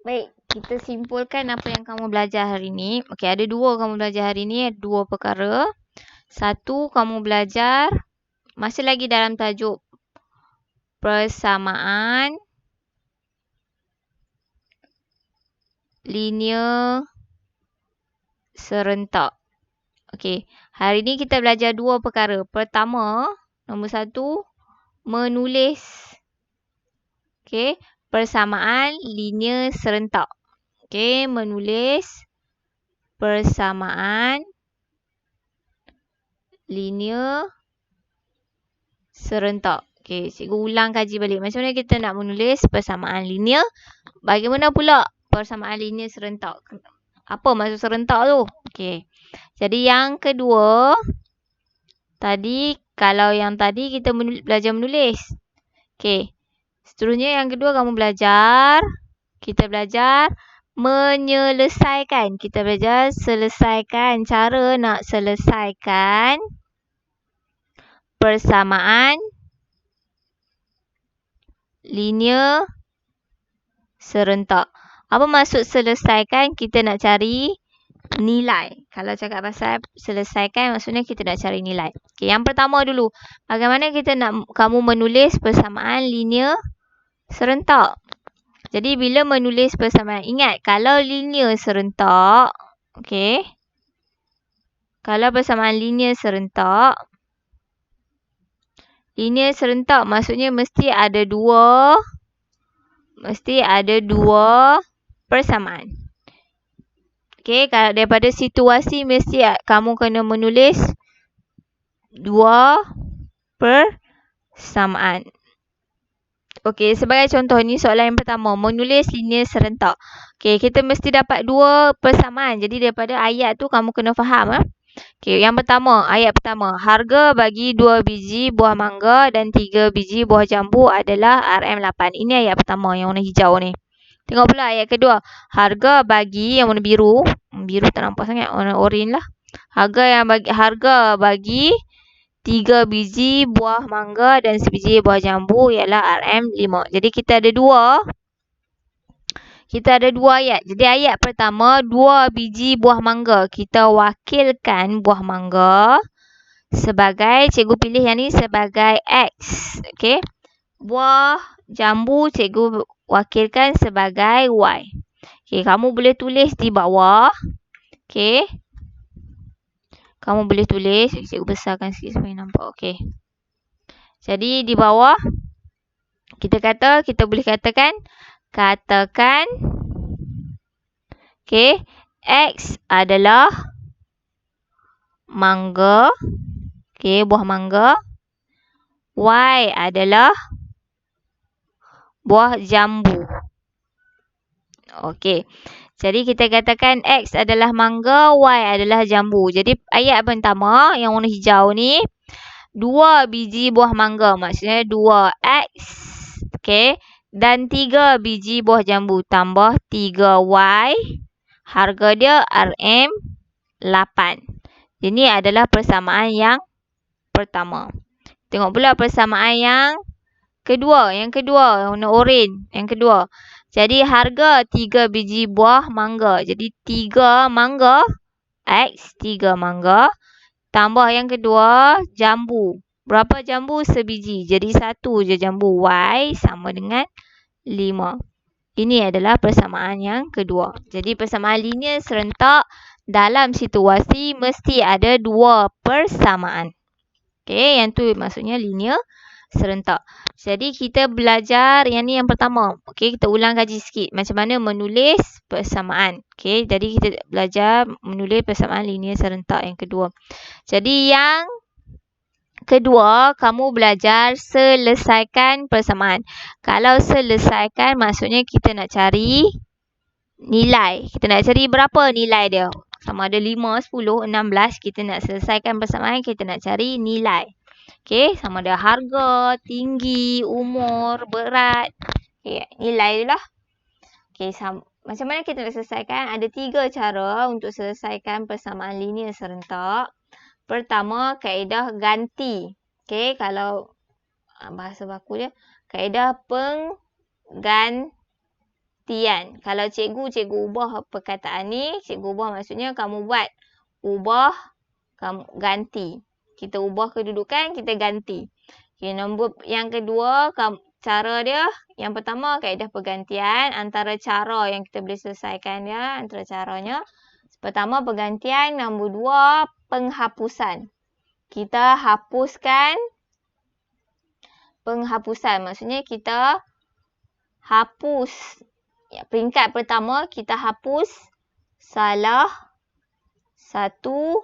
Baik, kita simpulkan apa yang kamu belajar hari ini. Okey, ada dua kamu belajar hari ini, ada dua perkara. Satu, kamu belajar masih lagi dalam tajuk persamaan linear serentak. Okey, hari ini kita belajar dua perkara. Pertama, nombor satu, menulis. Okey, persamaan linear serentak. Okey, menulis persamaan linear serentak. Okey, cikgu ulang kaji balik. Macam mana kita nak menulis persamaan linear? Bagaimana pula persamaan linear serentak? Apa maksud serentak tu? Okey. Jadi yang kedua, kalau yang tadi kita belajar menulis. Okey. Seterusnya yang kedua kita belajar menyelesaikan. Kita belajar selesaikan. Cara nak selesaikan persamaan linear serentak. Apa maksud selesaikan? Kita nak cari nilai. Kalau cakap pasal selesaikan, maksudnya kita nak cari nilai. Okay, yang pertama dulu. Bagaimana kita nak kamu menulis persamaan linear serentak? Jadi, bila menulis persamaan, ingat, kalau linear serentak, okay, kalau persamaan linear serentak maksudnya mesti ada dua persamaan. Okey, kalau daripada situasi mesti kamu kena menulis dua persamaan. Okey, sebagai contoh ni soalan yang pertama, menulis linear serentak. Okey, kita mesti dapat dua persamaan. Jadi daripada ayat tu kamu kena faham. Okey, yang pertama, ayat pertama. Harga bagi 2 biji buah mangga dan 3 biji buah jambu adalah RM8. Ini ayat pertama yang warna hijau ni. Tengok pula ayat kedua. Harga bagi yang warna biru. Biru tak nampak sangat. Warna oren lah. Harga bagi 3 biji buah mangga dan sebiji buah jambu ialah RM5. Jadi kita ada dua ayat. Jadi ayat pertama, 2 biji buah mangga. Kita wakilkan buah mangga sebagai, cikgu pilih yang ni sebagai X. Okey. Buah jambu cikgu wakilkan sebagai Y. Okey, kamu boleh tulis di bawah. Okey. Kamu boleh tulis. Cikgu besarkan sikit supaya nampak. Okey. Jadi di bawah kita boleh katakan okey, X adalah mangga. Okey, buah mangga. Y adalah buah jambu. Okey. Jadi kita katakan X adalah mangga, Y adalah jambu. Jadi ayat pertama yang warna hijau ni 2 biji buah mangga. Maksudnya 2X. Okey. Dan 3 biji buah jambu tambah 3Y. Harga dia RM8. Ini adalah persamaan yang pertama. Tengok pula persamaan yang kedua. Yang kedua, warna oren. Yang kedua. Jadi harga 3 biji buah mangga. Jadi 3 mangga. X, 3 mangga. Tambah yang kedua, jambu. Berapa jambu? Sebiji. Jadi 1 je jambu. Y sama dengan 5. Ini adalah persamaan yang kedua. Jadi persamaan linear serentak dalam situasi mesti ada dua persamaan. Okey, yang tu maksudnya linear serentak. Jadi kita belajar yang ni yang pertama. Okey, kita ulang kaji sikit. Macam mana menulis persamaan. Okey, jadi kita belajar menulis persamaan linear serentak yang kedua. Jadi yang kedua, kamu belajar selesaikan persamaan. Kalau selesaikan maksudnya kita nak cari nilai. Kita nak cari berapa nilai dia. Sama ada 5, 10, 16. Kita nak selesaikan persamaan, kita nak cari nilai. Okey, sama ada harga, tinggi, umur, berat. Okey, nilai dia lah. Okey, macam mana kita nak selesaikan? Ada 3 cara untuk selesaikan persamaan linear serentak. Pertama, kaedah ganti. Okey, kalau bahasa baku dia, kaedah penggantian. gantian. Kalau cikgu ubah perkataan ni, cikgu ubah maksudnya kamu buat. Ubah, kamu ganti. Kita ubah kedudukan, kita ganti. Okay, nombor yang kedua, cara dia. Yang pertama, kaedah pergantian. Antara cara yang kita boleh selesaikan dia, antara caranya. Pertama, pergantian. Nombor dua, penghapusan. Kita hapuskan. Penghapusan. Maksudnya kita hapus. Peringkat pertama, kita hapus salah satu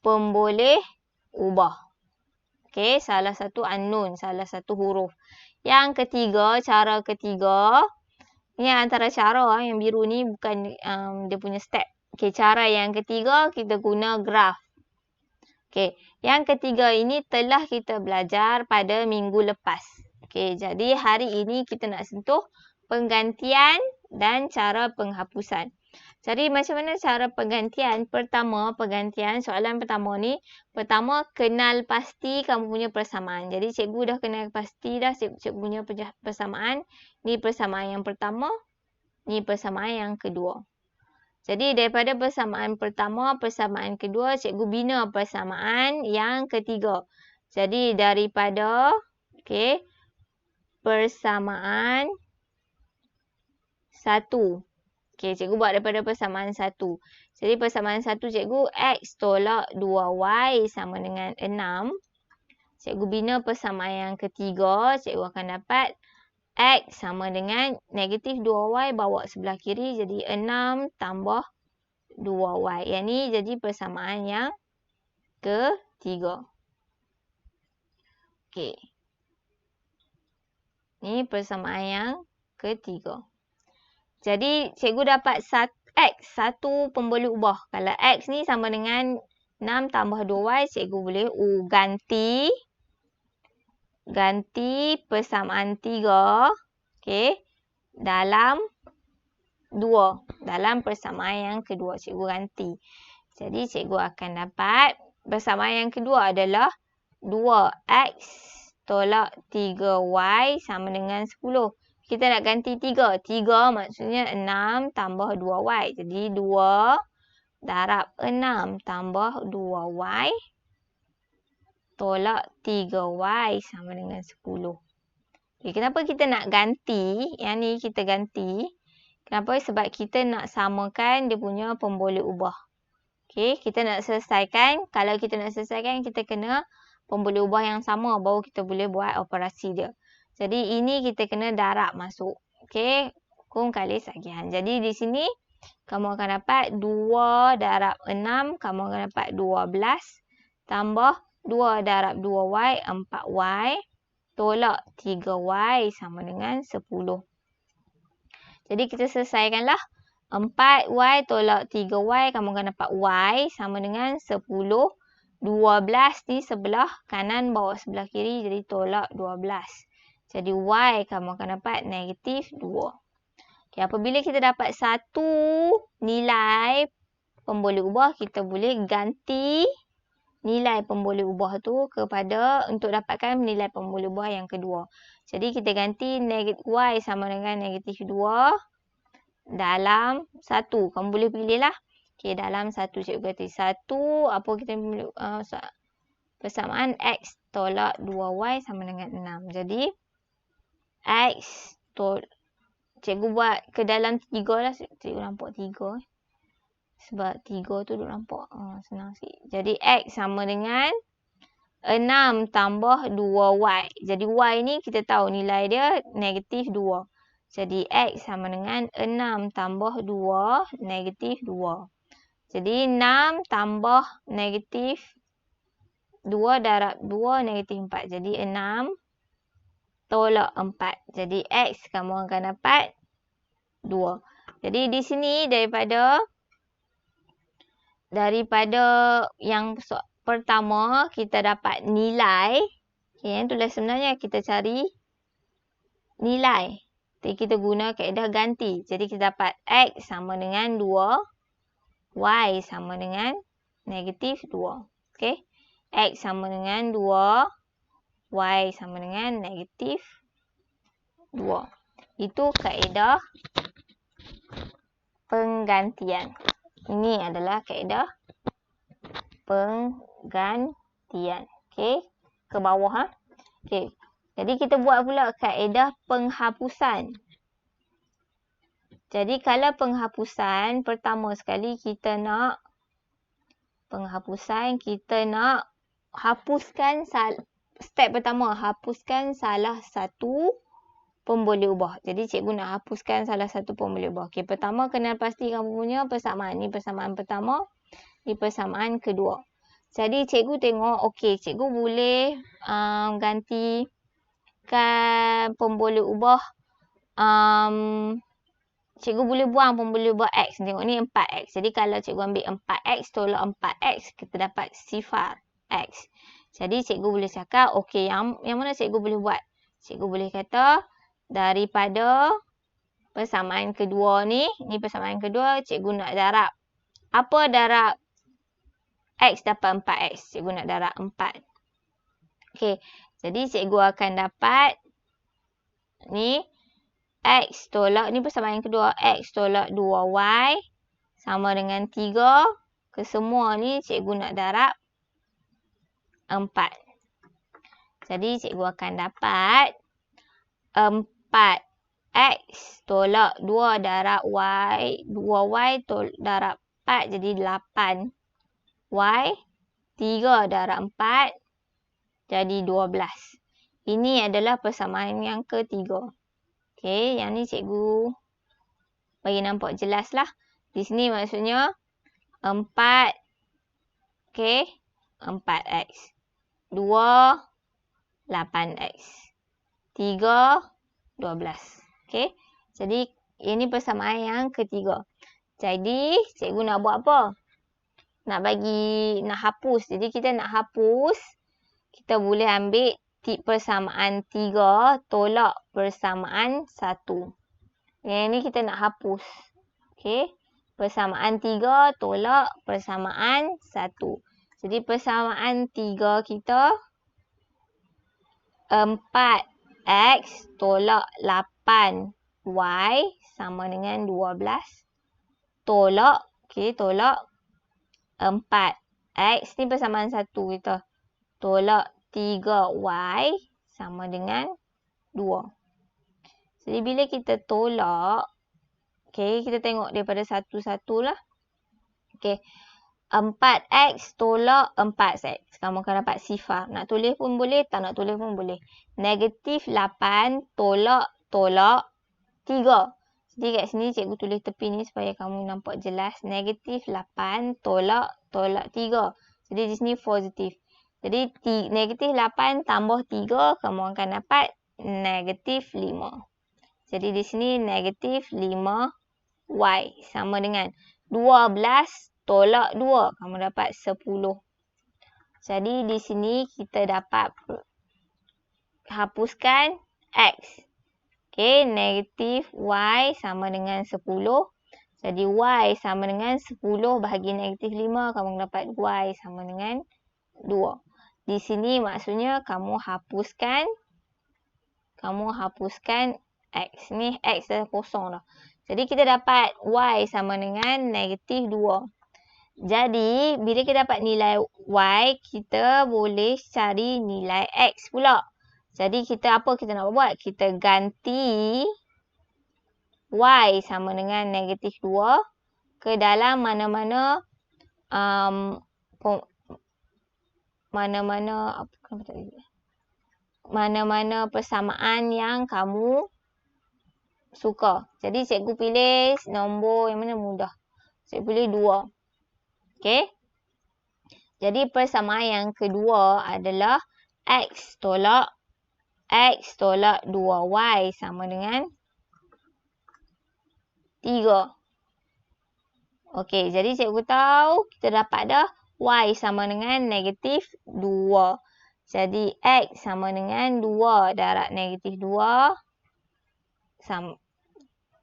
pemboleh ubah. Okey, salah satu unknown, salah satu huruf. Yang ketiga, cara ketiga. Ini antara cara yang biru ni bukan dia punya step. Okey, cara yang ketiga kita guna graf. Okey, yang ketiga ini telah kita belajar pada minggu lepas. Okey, jadi hari ini kita nak sentuh penggantian dan cara penghapusan. Jadi macam mana cara penggantian? Pertama, penggantian soalan pertama ni. Pertama, kenal pasti kamu punya persamaan. Jadi cikgu dah kenal pasti dah cikgu punya persamaan. Ni persamaan yang pertama. Ni persamaan yang kedua. Jadi daripada persamaan pertama, persamaan kedua, cikgu bina persamaan yang ketiga. Jadi daripada persamaan 1. Okey, cikgu buat daripada persamaan 1. Jadi persamaan 1 cikgu, X tolak 2Y sama dengan 6. Cikgu bina persamaan yang ketiga, cikgu akan dapat X sama dengan negatif 2Y bawa sebelah kiri. Jadi 6 tambah 2Y. Yang ni jadi persamaan yang ketiga. Okey. Ni persamaan yang ketiga. Jadi cikgu dapat X, satu pemboleh ubah. Kalau X ni sama dengan 6 tambah 2Y, cikgu boleh ganti persamaan 3 dalam 2. Dalam persamaan yang kedua, cikgu ganti. Jadi cikgu akan dapat persamaan yang kedua adalah 2X tolak 3Y sama dengan 10. Kita nak ganti 3. 3 maksudnya 6 tambah 2Y. Jadi 2 darab 6 tambah 2Y tolak 3Y sama dengan 10. Okay, kenapa kita nak ganti? Yang ni kita ganti. Kenapa? Sebab kita nak samakan dia punya pemboleh ubah. Okay, kita nak selesaikan. Kalau kita nak selesaikan, kita kena pemboleh ubah yang sama. Baru kita boleh buat operasi dia. Jadi ini kita kena darab masuk. Okay, hukum kali sagihan. Jadi di sini kamu akan dapat 2 darab 6. Kamu akan dapat 12 tambah 2 darab 2Y, 4Y, tolak 3Y sama dengan 10. Jadi kita selesaikanlah. 4Y tolak 3Y, kamu akan dapat Y sama dengan 10. 12 di sebelah kanan bawah sebelah kiri, jadi tolak 12. Jadi Y kamu akan dapat negatif 2. Okay, apabila kita dapat satu nilai pemboleh ubah, kita boleh ganti nilai pemboleh ubah tu kepada untuk dapatkan nilai pemboleh ubah yang kedua. Jadi kita ganti Y sama dengan negatif 2 dalam 1. Kamu boleh pilih lah. Okay, dalam 1 cikgu ganti 1. Apa kita boleh persamaan X tolak 2Y sama dengan 6. Jadi X cikgu buat ke dalam 3 lah. Cikgu nampak 3. Sebab 3 tu duk nampak. Senang sikit. Jadi X sama dengan 6 tambah 2Y. Jadi Y ni kita tahu nilai dia negatif 2. Jadi X sama dengan 6 tambah 2 negatif 2. Jadi 6 tambah negatif 2 darab 2 negatif 4. Jadi 6 tolak 4. Jadi X kamu akan dapat 2. Jadi di sini daripada yang pertama kita dapat nilai. Okay, yang itulah sebenarnya kita cari nilai. Jadi kita guna kaedah ganti. Jadi kita dapat X sama dengan 2. Y sama dengan negatif 2. Okay. X sama dengan 2. Y sama dengan negatif 2. Itu kaedah penggantian. Ini adalah kaedah penggantian. Okey, ke bawah. Okey, jadi kita buat pula kaedah penghapusan. Jadi kalau penghapusan, pertama sekali kita nak hapuskan step pertama, hapuskan salah satu pemboleh ubah. Jadi cikgu nak hapuskan salah satu pemboleh ubah. Okey, pertama kena pasti kamu punya persamaan. Ni persamaan pertama, ni persamaan kedua. Jadi cikgu tengok, okey, cikgu boleh gantikan pemboleh ubah. Cikgu boleh buang pemboleh ubah X. Tengok ni 4X. Jadi kalau cikgu ambil 4X tolak 4X, kita dapat sifar X. Jadi cikgu boleh cakap, okey, yang mana cikgu boleh buat? Cikgu boleh kata, daripada persamaan kedua ni persamaan kedua, cikgu nak darab. Apa darab X dapat 4X? Cikgu nak darab 4. Okey, jadi cikgu akan dapat ni X tolak, ni persamaan kedua, X tolak 2Y sama dengan 3. Kesemua ni cikgu nak darab 4. Jadi cikgu akan dapat 4X tolak 2 darab Y, 2Y darab 4 jadi 8Y, 3 darab 4 jadi 12. Ini adalah persamaan yang ketiga. Okey, yang ni cikgu bagi nampak jelas lah. Di sini maksudnya 4, okey, 4X. 2, 8X. 3, 12. Okey. Jadi ini persamaan yang ketiga. Jadi cikgu nak buat apa? Nak hapus. Jadi kita nak hapus, kita boleh ambil persamaan 3 tolak persamaan 1. Yang ni kita nak hapus. Okey. Persamaan 3 tolak persamaan 1. Jadi persamaan 3 kita 4X tolak 8Y sama dengan 12 tolak, okey, tolak 4X ni persamaan 1 kita. Tolak 3Y sama dengan 2. Jadi bila kita tolak, okey, kita tengok daripada satu-satu lah. Okey, 4X tolak 4X. Kamu akan dapat sifar. Nak tulis pun boleh, tak nak tulis pun boleh. Negatif 8 tolak 3. Jadi kat sini cikgu tulis tepi ni supaya kamu nampak jelas. Negatif 8 tolak 3. Jadi di sini positif. Jadi negatif 8 tambah 3, kamu akan dapat negatif 5. Jadi di sini negatif 5Y sama dengan 12 tolak 2. Kamu dapat 10. Jadi di sini kita dapat hapuskan X. Okey, negatif Y sama dengan 10. Jadi Y sama dengan 10 bahagi negatif 5. Kamu dapat Y sama dengan 2. Di sini maksudnya kamu hapuskan X. Ni X dah kosong dah. Jadi kita dapat Y sama dengan negatif 2. Jadi, bila kita dapat nilai Y, kita boleh cari nilai X pula. Jadi, kita nak buat? Kita ganti Y sama dengan negatif 2 ke dalam mana-mana persamaan yang kamu suka. Jadi, cikgu pilih nombor yang mana mudah. Cikgu pilih 2. Okey. Jadi persamaan yang kedua adalah X tolak 2Y sama dengan 3. Okey, jadi cikgu tahu kita dapat dah Y sama dengan negatif 2. Jadi X sama dengan 2 darab negatif 2 sama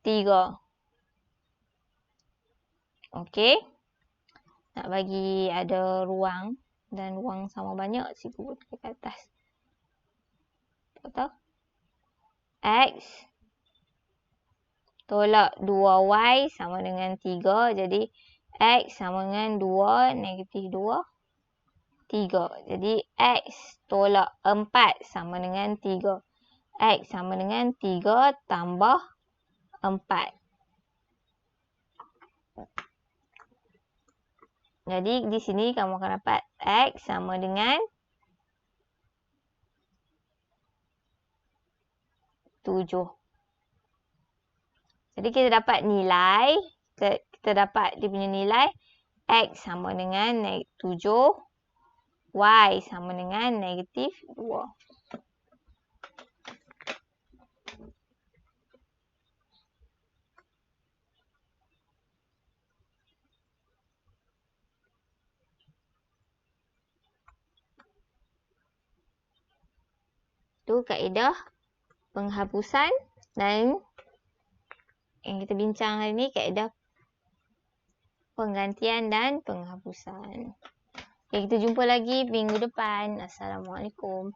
3. Okey. Nak bagi ada ruang dan ruang sama banyak, cikgu buat ke atas. Betul? X tolak 2y sama dengan 3. Jadi x sama dengan 2 negatif 2, 3. Jadi x tolak 4 sama dengan 3. X sama dengan 3 tambah 4. Jadi di sini kamu akan dapat X sama dengan 7. Jadi kita dapat nilai, kita dapat dia punya nilai X sama dengan 7, Y sama dengan negatif 2. Itu kaedah penghapusan dan yang kita bincang hari ini kaedah penggantian dan penghapusan. Okay, kita jumpa lagi minggu depan. Assalamualaikum.